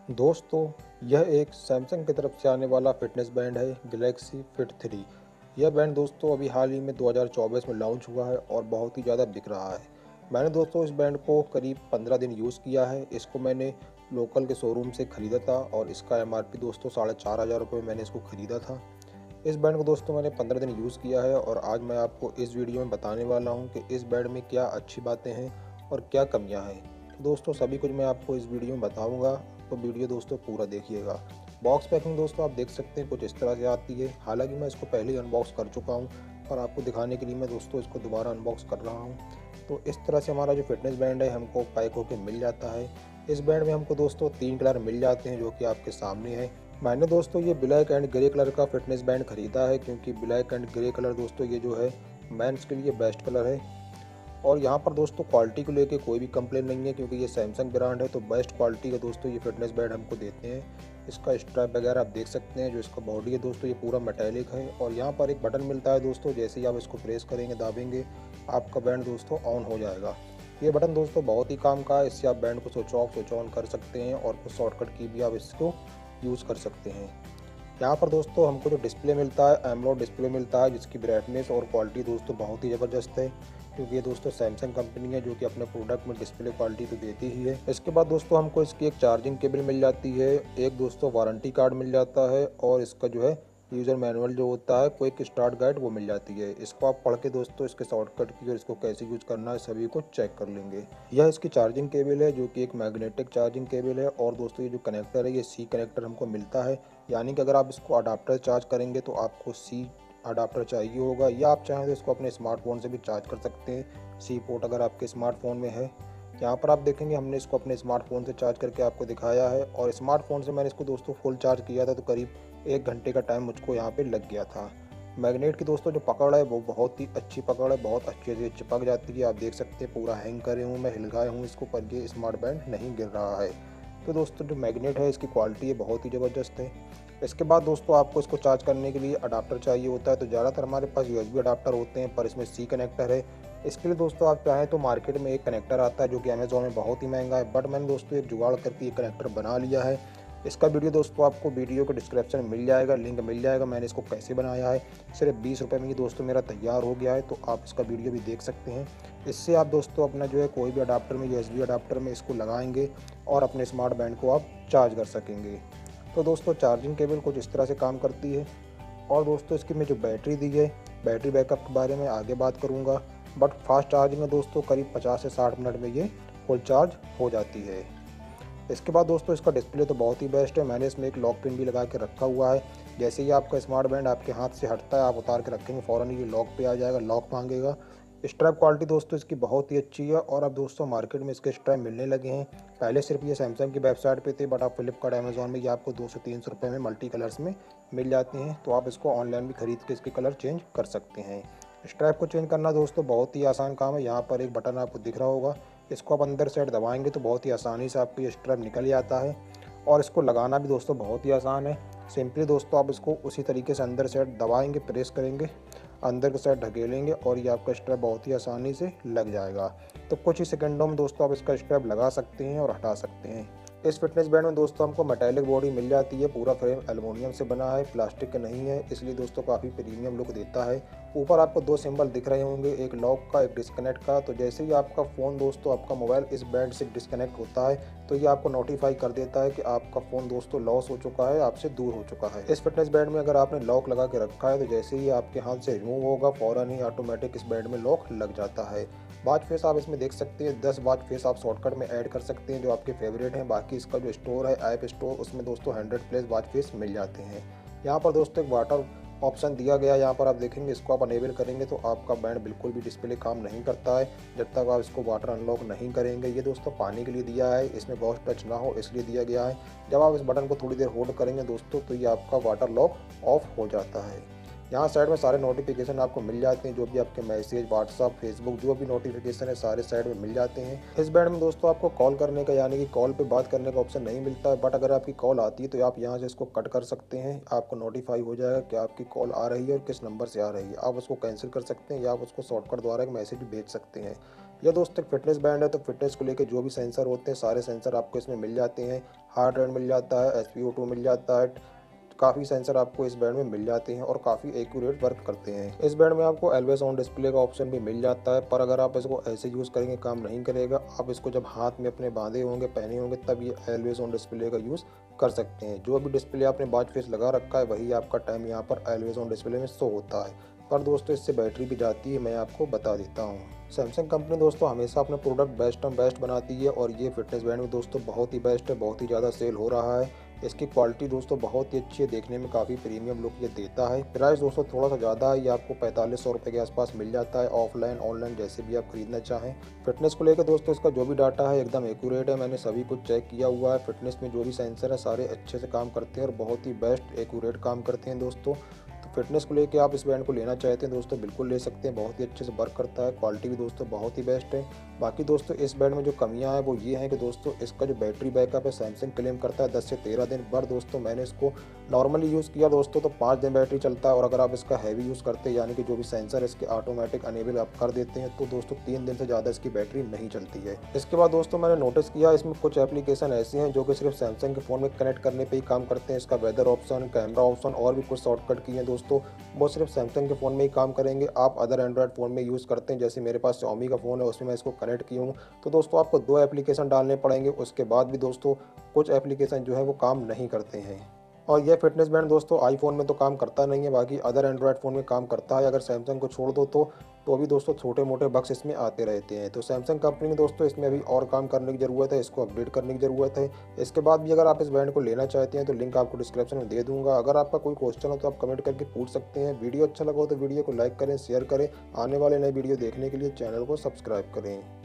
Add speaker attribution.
Speaker 1: दोस्तों, यह एक सैमसंग की तरफ से आने वाला फ़िटनेस बैंड है गैलेक्सी फ़िट 3। यह बैंड दोस्तों अभी हाल ही में 2024 में लॉन्च हुआ है और बहुत ही ज़्यादा बिक रहा है। मैंने दोस्तों इस बैंड को करीब 15 दिन यूज़ किया है। इसको मैंने लोकल के शोरूम से ख़रीदा था और इसका एमआरपी दोस्तों 4,500 मैंने इसको ख़रीदा था। इस बैंड को दोस्तों मैंने 15 दिन यूज़ किया है और आज मैं आपको इस वीडियो में बताने वाला हूँ कि इस बैंड में क्या अच्छी बातें हैं और क्या कमियाँ हैं। तो दोस्तों सभी कुछ मैं आपको इस वीडियो में बताऊँगा, तो वीडियो दोस्तों पूरा देखिएगा। बॉक्स पैकिंग दोस्तों आप देख सकते हैं कुछ इस तरह से आती है। हालांकि मैं इसको पहले ही अनबॉक्स कर चुका हूँ, पर आपको दिखाने के लिए मैं दोस्तों इसको दोबारा अनबॉक्स कर रहा हूँ। तो इस तरह से हमारा जो फिटनेस बैंड है हमको पैक होकर मिल जाता है। इस बैंड में हमको दोस्तों 3 कलर मिल जाते हैं जो कि आपके सामने है। मैंने दोस्तों ये ब्लैक एंड ग्रे कलर का फिटनेस बैंड खरीदा है, क्योंकि ब्लैक एंड ग्रे कलर दोस्तों ये जो है मेंस के लिए बेस्ट कलर है। और यहाँ पर दोस्तों क्वालिटी को लेके कोई भी कंप्लेन नहीं है, क्योंकि ये सैमसंग ब्रांड है तो बेस्ट क्वालिटी का दोस्तों ये फिटनेस बैंड हमको देते हैं। इसका स्ट्रैप वगैरह आप देख सकते हैं, जो इसका बॉडी है दोस्तों ये पूरा मेटेलिक है। और यहाँ पर एक बटन मिलता है दोस्तों, जैसे ही आप इसको प्रेस करेंगे दाबेंगे आपका बैंड दोस्तों ऑन हो जाएगा। ये बटन दोस्तों बहुत ही काम का है। इससे आप बैंड को स्विच ऑफ स्विच ऑन कर सकते हैं और कुछ शॉर्टकट की भी आप इसको यूज़ कर सकते हैं। यहाँ पर दोस्तों हमको जो डिस्प्ले मिलता है एमोलेड डिस्प्ले मिलता है, जिसकी ब्राइटनेस और क्वालिटी दोस्तों बहुत ही ज़बरदस्त है, क्योंकि ये दोस्तों सैमसंग कंपनी है जो कि अपने प्रोडक्ट में डिस्प्ले क्वालिटी तो देती ही है। इसके बाद दोस्तों हमको इसकी एक चार्जिंग केबल मिल जाती है, एक दोस्तों वारंटी कार्ड मिल जाता है और इसका जो है यूज़र मैनुअल जो होता है क्विक स्टार्ट गाइड वो मिल जाती है। इसको आप पढ़ के दोस्तों इसके शॉर्टकट की और इसको कैसे यूज़ करना है सभी को चेक कर लेंगे। यह इसकी चार्जिंग केबल है जो कि एक मैग्नेटिक चार्जिंग केबल है। और दोस्तों ये जो कनेक्टर है ये सी कनेक्टर हमको मिलता है, यानी कि अगर आप इसको अडाप्टर चार्ज करेंगे तो आपको सी अडाप्टर चाहिए होगा, या आप चाहें तो इसको अपने स्मार्टफोन से भी चार्ज कर सकते हैं, सी पोर्ट अगर आपके स्मार्टफोन में है। यहाँ पर आप देखेंगे हमने इसको अपने स्मार्टफोन से चार्ज करके आपको दिखाया है, और स्मार्टफोन से मैंने इसको दोस्तों फुल चार्ज किया था तो करीब 1 घंटे का टाइम मुझको यहाँ पे लग गया था। मैग्नेट की दोस्तों जो पकड़ है वो बहुत ही अच्छी पकड़ है, बहुत अच्छे से चिपक जाती है। आप देख सकते हैं पूरा हैंग करे हूँ मैं, हिलगाया हूँ इसको, पर ये स्मार्ट बैंड नहीं गिर रहा है। तो दोस्तों जो मैग्नेट है इसकी क्वालिटी है बहुत ही ज़बरदस्त है। इसके बाद दोस्तों आपको इसको चार्ज करने के लिए अडाप्टर चाहिए होता है, तो ज़्यादातर हमारे पास यूएसबी अडाप्टर होते हैं, पर इसमें सी कनेक्टर है। इसके लिए दोस्तों आप चाहें तो मार्केट में एक कनेक्टर आता है जो कि अमेज़ॉन में बहुत ही महंगा है, बट मैंने दोस्तों एक जुगाड़ करके ये कनेक्टर बना लिया है। इसका वीडियो दोस्तों आपको वीडियो के डिस्क्रिप्शन में मिल जाएगा, लिंक मिल जाएगा। मैंने इसको कैसे बनाया है, सिर्फ 20 रुपये में ये दोस्तों मेरा तैयार हो गया है, तो आप इसका वीडियो भी देख सकते हैं। इससे आप दोस्तों अपना जो है कोई भी अडाप्टर में यूएसबी अडाप्टर में इसको लगाएंगे और अपने स्मार्ट बैंड को आप चार्ज कर सकेंगे। तो दोस्तों चार्जिंग केबल कुछ इस तरह से काम करती है। और दोस्तों इसकी मैं जो बैटरी दी है, बैटरी बैकअप के बारे में आगे बात करूंगा, बट फास्ट चार्जिंग में दोस्तों करीब 50 से 60 मिनट में ये फुल चार्ज हो जाती है। इसके बाद दोस्तों इसका डिस्प्ले तो बहुत ही बेस्ट है। मैंने इसमें एक लॉक पिन भी लगा के रखा हुआ है। जैसे ही आपका स्मार्ट बैंड आपके हाथ से हटता है आप उतार के रखेंगे फ़ौरन ये लॉक पे आ जाएगा, लॉक मांगेगा। स्ट्रैप क्वालिटी दोस्तों इसकी बहुत ही अच्छी है, और अब दोस्तों मार्केट में इसके स्ट्रैप मिलने लगे हैं। पहले सिर्फ ये सैमसंग की वेबसाइट पे थे, बट आप फ्लिपकार्ट अमेज़ॉन में ये आपको 200 से 300 रुपये में मल्टी कलर्स में मिल जाते हैं। तो आप इसको ऑनलाइन भी खरीद के इसके कलर चेंज कर सकते हैं। स्ट्रैप को चेंज करना दोस्तों बहुत ही आसान काम है। यहाँ पर एक बटन आपको दिख रहा होगा, इसको आप अंदर साइड दबाएंगे तो बहुत ही आसानी से आपको ये स्ट्रैप निकल जाता है। और इसको लगाना भी दोस्तों बहुत ही आसान है। सिंपली दोस्तों आप इसको उसी तरीके से अंदर साइड दबाएंगे, प्रेस करेंगे, अंदर की साइड ढकेलेंगे और ये आपका स्ट्रैप बहुत ही आसानी से लग जाएगा। तो कुछ ही सेकंडों में दोस्तों आप इसका स्ट्रैप लगा सकते हैं और हटा सकते हैं। इस फिटनेस बैंड में दोस्तों हमको मेटालिक बॉडी मिल जाती है, पूरा फ्रेम एल्युमिनियम से बना है, प्लास्टिक का नहीं है, इसलिए दोस्तों काफ़ी प्रीमियम लुक देता है। ऊपर आपको 2 सिंबल दिख रहे होंगे, एक लॉक का एक डिस्कनेक्ट का। तो जैसे ही आपका फ़ोन दोस्तों आपका मोबाइल इस बैंड से डिस्कनेक्ट होता है तो ये आपको नोटिफाई कर देता है कि आपका फ़ोन दोस्तों लॉस हो चुका है, आपसे दूर हो चुका है। इस फिटनेस बैंड में अगर आपने लॉक लगा के रखा है तो जैसे ही आपके हाथ से रिमूव होगा फ़ौरन ही ऑटोमेटिक इस बैंड में लॉक लग जाता है। वॉच फेस आप इसमें देख सकते हैं, 10 वॉच फेस आप शॉर्टकट में ऐड कर सकते हैं जो आपके फेवरेट हैं। बाकी इसका जो स्टोर है ऐप स्टोर, उसमें दोस्तों 100+ वॉच फेस मिल जाते हैं। यहाँ पर दोस्तों एक वाटर ऑप्शन दिया गया है, यहाँ पर आप देखेंगे इसको आप अनेबल करेंगे तो आपका बैंड बिल्कुल भी डिस्प्ले काम नहीं करता है जब तक आप इसको वाटर अनलॉक नहीं करेंगे। ये दोस्तों पानी के लिए दिया है, इसमें गॉस टच ना हो इसलिए दिया गया है। जब आप इस बटन को थोड़ी देर होल्ड करेंगे दोस्तों तो ये आपका वाटर लॉक ऑफ हो जाता है। यहाँ साइड में सारे नोटिफिकेशन आपको मिल जाते हैं, जो भी आपके मैसेज, व्हाट्सअप, फेसबुक जो भी नोटिफिकेशन है सारे साइड में मिल जाते हैं। इस बैंड में दोस्तों आपको कॉल करने का यानी कि कॉल पे बात करने का ऑप्शन नहीं मिलता है, बट अगर आपकी कॉल आती है तो आप यहाँ से इसको कट कर सकते हैं। आपको नोटिफाई हो जाएगा कि आपकी कॉल आ रही है और किस नंबर से आ रही है। आप उसको कैंसिल कर सकते हैं या आप उसको शॉर्टकट द्वारा एक मैसेज भी भेज सकते हैं। यह दोस्तों एक फिटनेस बैंड है, तो फिटनेस को लेकर जो भी सेंसर होते हैं सारे सेंसर आपको इसमें मिल जाते हैं। हार्ट रेट मिल जाता है, SpO2 मिल जाता है, काफ़ी सेंसर आपको इस बैंड में मिल जाते हैं और काफ़ी एक्यूरेट वर्क करते हैं। इस बैंड में आपको ऑलवेज ऑन डिस्प्ले का ऑप्शन भी मिल जाता है, पर अगर आप इसको ऐसे यूज़ करेंगे काम नहीं करेगा। आप इसको जब हाथ में अपने बांधे होंगे, पहने होंगे, तब ये ऑलवेज ऑन डिस्प्ले का यूज़ कर सकते हैं। जो भी डिस्प्ले आपने वॉच फेस लगा रखा है वही आपका टाइम यहाँ पर ऑलवेज ऑन डिस्प्ले में शो होता है। पर दोस्तों इससे बैटरी भी जाती है, मैं आपको बता देता हूँ। सैमसंग कंपनी दोस्तों हमेशा अपने प्रोडक्ट बेस्ट एंड बेस्ट बनाती है और ये फिटनेस बैंड में दोस्तों बहुत ही बेस्ट है, बहुत ही ज़्यादा सेल हो रहा है। इसकी क्वालिटी दोस्तों बहुत ही अच्छी है, देखने में काफ़ी प्रीमियम लुक ये देता है। प्राइस दोस्तों थोड़ा सा ज़्यादा है, ये आपको 4500 रुपये के आसपास मिल जाता है, ऑफलाइन ऑनलाइन जैसे भी आप खरीदना चाहें। फिटनेस को लेकर दोस्तों इसका जो भी डाटा है एकदम एक्यूरेट है, मैंने सभी कुछ चेक किया हुआ है। फिटनेस में जो भी सेंसर है सारे अच्छे से काम करते हैं और बहुत ही बेस्ट एक्यूरेट काम करते हैं दोस्तों। तो फिटनेस को लेके आप इस बैंड को लेना चाहते हैं दोस्तों बिल्कुल ले सकते हैं, बहुत ही अच्छे से वर्क करता है, क्वालिटी भी दोस्तों बहुत ही बेस्ट है। बाकी दोस्तों इस बैंड में जो कमियां हैं वो ये हैं कि दोस्तों इसका जो बैटरी बैकअप है सैमसंग क्लेम करता है 10 से 13 दिन, पर दोस्तों मैंने इसको नॉर्मली यूज़ किया दोस्तों तो 5 दिन बैटरी चलता है, और अगर आप इसका हैवी यूज़ करते हैं यानी कि जो भी सेंसर इसके ऑटोमेटिक अनेबल आप कर देते हैं तो दोस्तों 3 दिन से ज़्यादा इसकी बैटरी नहीं चलती है। इसके बाद दोस्तों मैंने नोटिस किया इसमें कुछ एप्लीकेशन ऐसे हैं जो कि सिर्फ सैमसंग के फ़ोन में कनेक्ट करने पर ही काम करते हैं। इसका वेदर ऑप्शन, कैमरा ऑप्शन और भी कुछ शॉर्टकट की हैं दोस्तों, वो सिर्फ सैमसंग के फ़ोन में ही काम करेंगे। आप अदर एंड्रॉयड फ़ोन में यूज़ करते हैं, जैसे मेरे पास Xiaomi का फ़ोन है उसमें मैं इसको कनेक्ट किया हूँ, तो दोस्तों आपको 2 एप्लीकेशन डालने पड़ेंगे। उसके बाद भी दोस्तों कुछ एप्लीकेशन जो है वो काम नहीं करते हैं। और यह फिटनेस बैंड दोस्तों आईफोन में तो काम करता नहीं है, बाकी अदर एंड्रॉयड फ़ोन में काम करता है। अगर सैमसंग को छोड़ दो तो भी दोस्तों छोटे मोटे बग्स इसमें आते रहते हैं। तो सैमसंग कंपनी ने दोस्तों इसमें अभी और काम करने की ज़रूरत है, इसको अपडेट करने की ज़रूरत है। इसके बाद भी अगर आप इस बैंड को लेना चाहते हैं तो लिंक आपको डिस्क्रिप्शन में दे दूंगा। अगर आपका कोई क्वेश्चन हो तो आप कमेंट करके पूछ सकते हैं। वीडियो अच्छा लगा हो तो वीडियो को लाइक करें, शेयर करें। आने वाले नए वीडियो देखने के लिए चैनल को सब्सक्राइब करें।